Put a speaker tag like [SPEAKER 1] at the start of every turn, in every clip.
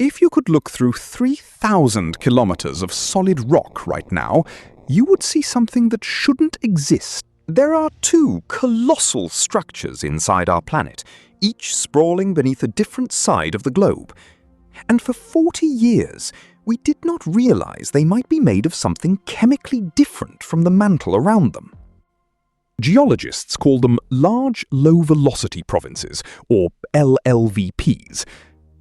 [SPEAKER 1] If you could look through 3,000 kilometers of solid rock right now, you would see something that shouldn't exist. There are two colossal structures inside our planet, each sprawling beneath a different side of the globe. And for 40 years, we did not realize they might be made of something chemically different from the mantle around them. Geologists call them large low-velocity provinces, or LLVPs.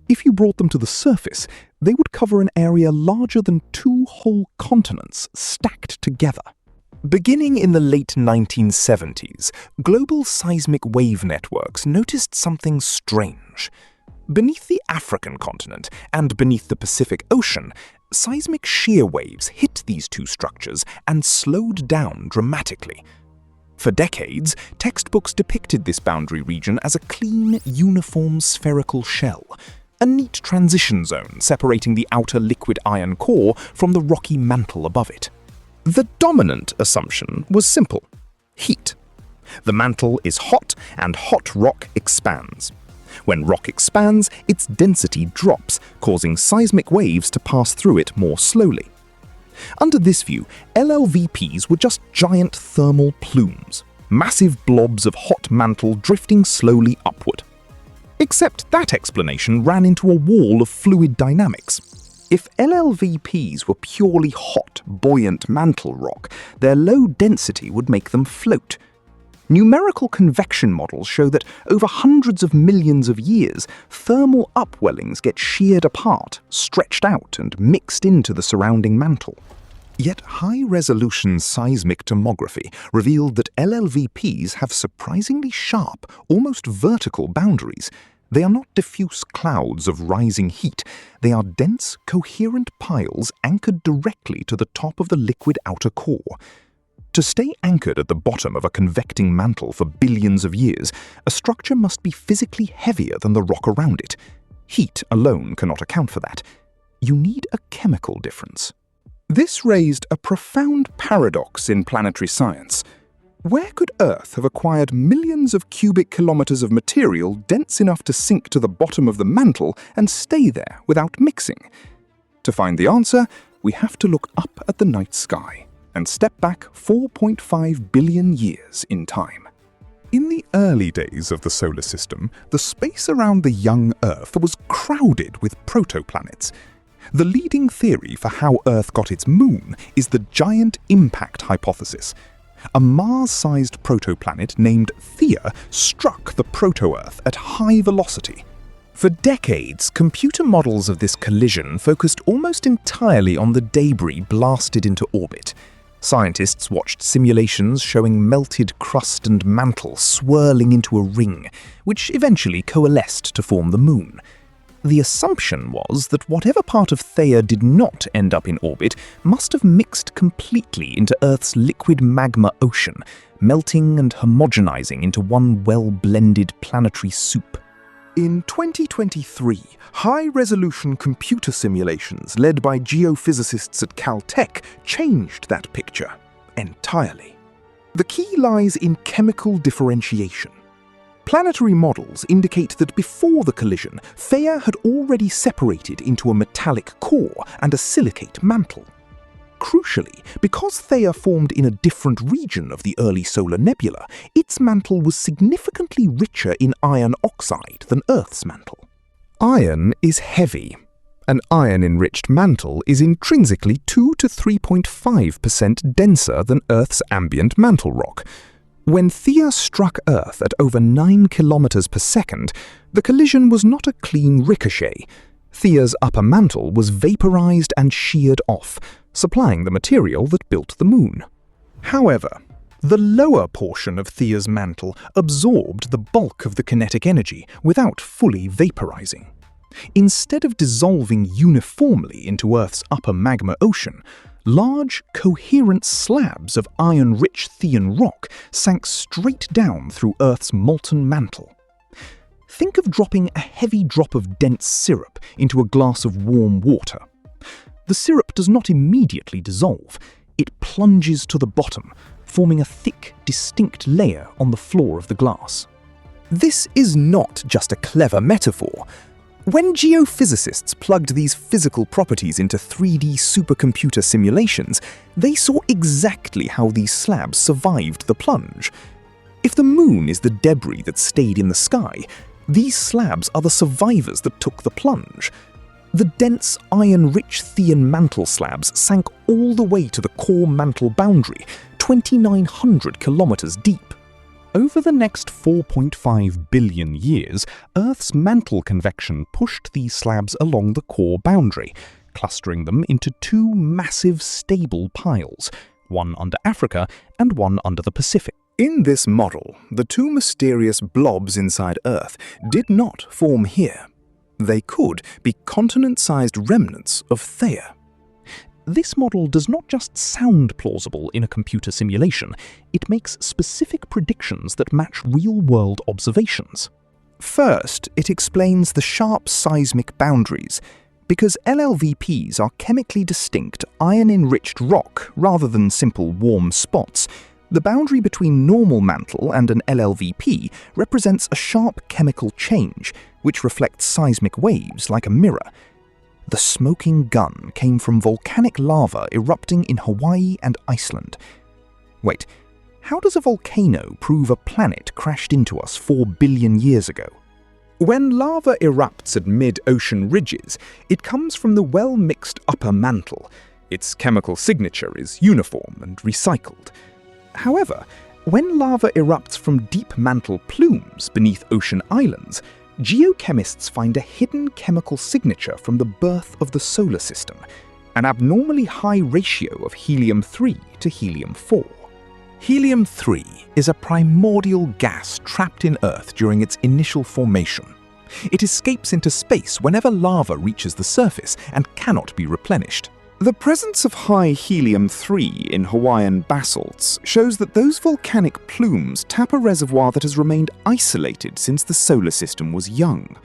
[SPEAKER 1] If you brought them to the surface, they would cover an area larger than 2 whole continents stacked together. Beginning in the late 1970s, global seismic wave networks noticed something strange. Beneath the African continent and beneath the Pacific Ocean, seismic shear waves hit these two structures and slowed down dramatically. For decades, textbooks depicted this boundary region as a clean, uniform spherical shell, a neat transition zone separating the outer liquid iron core from the rocky mantle above it. The dominant assumption was simple: heat. The mantle is hot, and hot rock expands. When rock expands, its density drops, causing seismic waves to pass through it more slowly. Under this view, LLVPs were just giant thermal plumes, massive blobs of hot mantle drifting slowly upward. Except that explanation ran into a wall of fluid dynamics. If LLVPs were purely hot, buoyant mantle rock, their low density would make them float. Numerical convection models show that over hundreds of millions of years, thermal upwellings get sheared apart, stretched out, and mixed into the surrounding mantle. Yet high-resolution seismic tomography revealed that LLVPs have surprisingly sharp, almost vertical boundaries. They are not diffuse clouds of rising heat. They are dense, coherent piles anchored directly to the top of the liquid outer core. To stay anchored at the bottom of a convecting mantle for billions of years, a structure must be physically heavier than the rock around it. Heat alone cannot account for that. You need a chemical difference. This raised a profound paradox in planetary science. Where could Earth have acquired millions of cubic kilometers of material dense enough to sink to the bottom of the mantle and stay there without mixing? To find the answer, we have to look up at the night sky and step back 4.5 billion years in time. In the early days of the solar system, the space around the young Earth was crowded with protoplanets. The leading theory for how Earth got its moon is the giant impact hypothesis. A Mars-sized protoplanet named Theia struck the proto-Earth at high velocity. For decades, computer models of this collision focused almost entirely on the debris blasted into orbit. Scientists watched simulations showing melted crust and mantle swirling into a ring, which eventually coalesced to form the moon. The assumption was that whatever part of Theia did not end up in orbit must have mixed completely into Earth's liquid magma ocean, melting and homogenizing into one well-blended planetary soup. In 2023, high-resolution computer simulations led by geophysicists at Caltech changed that picture entirely. The key lies in chemical differentiation. Planetary models indicate that before the collision, Theia had already separated into a metallic core and a silicate mantle. Crucially, because Theia formed in a different region of the early solar nebula, its mantle was significantly richer in iron oxide than Earth's mantle. Iron is heavy. An iron-enriched mantle is intrinsically 2 to 3.5% denser than Earth's ambient mantle rock. When Theia struck Earth at over 9 kilometers per second, the collision was not a clean ricochet. Theia's upper mantle was vaporized and sheared off, supplying the material that built the moon. However, the lower portion of Theia's mantle absorbed the bulk of the kinetic energy without fully vaporizing. Instead of dissolving uniformly into Earth's upper magma ocean, large, coherent slabs of iron-rich Theian rock sank straight down through Earth's molten mantle. Think of dropping a heavy drop of dense syrup into a glass of warm water. The syrup does not immediately dissolve. It plunges to the bottom, forming a thick, distinct layer on the floor of the glass. This is not just a clever metaphor. When geophysicists plugged these physical properties into 3D supercomputer simulations, they saw exactly how these slabs survived the plunge. If the moon is the debris that stayed in the sky, these slabs are the survivors that took the plunge. The dense, iron-rich Thean mantle slabs sank all the way to the core-mantle boundary, 2,900 kilometers deep. Over the next 4.5 billion years, Earth's mantle convection pushed these slabs along the core boundary, clustering them into two massive stable piles, one under Africa and one under the Pacific. In this model, the two mysterious blobs inside Earth did not form here. They could be continent-sized remnants of Theia. This model does not just sound plausible in a computer simulation, it makes specific predictions that match real-world observations. First, it explains the sharp seismic boundaries. Because LLVPs are chemically distinct, iron-enriched rock rather than simple warm spots, the boundary between normal mantle and an LLVP represents a sharp chemical change, which reflects seismic waves like a mirror. The smoking gun came from volcanic lava erupting in Hawaii and Iceland. Wait, how does a volcano prove a planet crashed into us 4 billion years ago? When lava erupts at mid-ocean ridges, it comes from the well-mixed upper mantle. Its chemical signature is uniform and recycled. However, when lava erupts from deep mantle plumes beneath ocean islands, geochemists find a hidden chemical signature from the birth of the solar system, an abnormally high ratio of helium-3 to helium-4. Helium-3 is a primordial gas trapped in Earth during its initial formation. It escapes into space whenever lava reaches the surface and cannot be replenished. The presence of high helium-3 in Hawaiian basalts shows that those volcanic plumes tap a reservoir that has remained isolated since the solar system was young.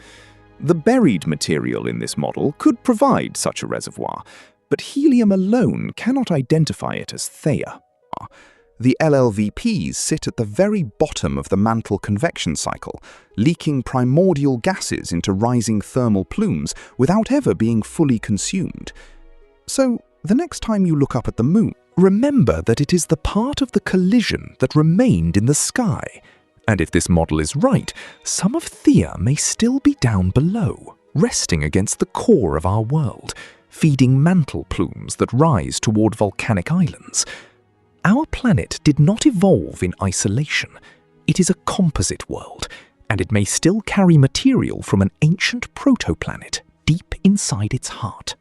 [SPEAKER 1] The buried material in this model could provide such a reservoir, but helium alone cannot identify it as Theia. The LLVPs sit at the very bottom of the mantle convection cycle, leaking primordial gases into rising thermal plumes without ever being fully consumed. So, the next time you look up at the moon, remember that it is the part of the collision that remained in the sky. And if this model is right, some of Theia may still be down below, resting against the core of our world, feeding mantle plumes that rise toward volcanic islands. Our planet did not evolve in isolation. It is a composite world, and it may still carry material from an ancient protoplanet deep inside its heart.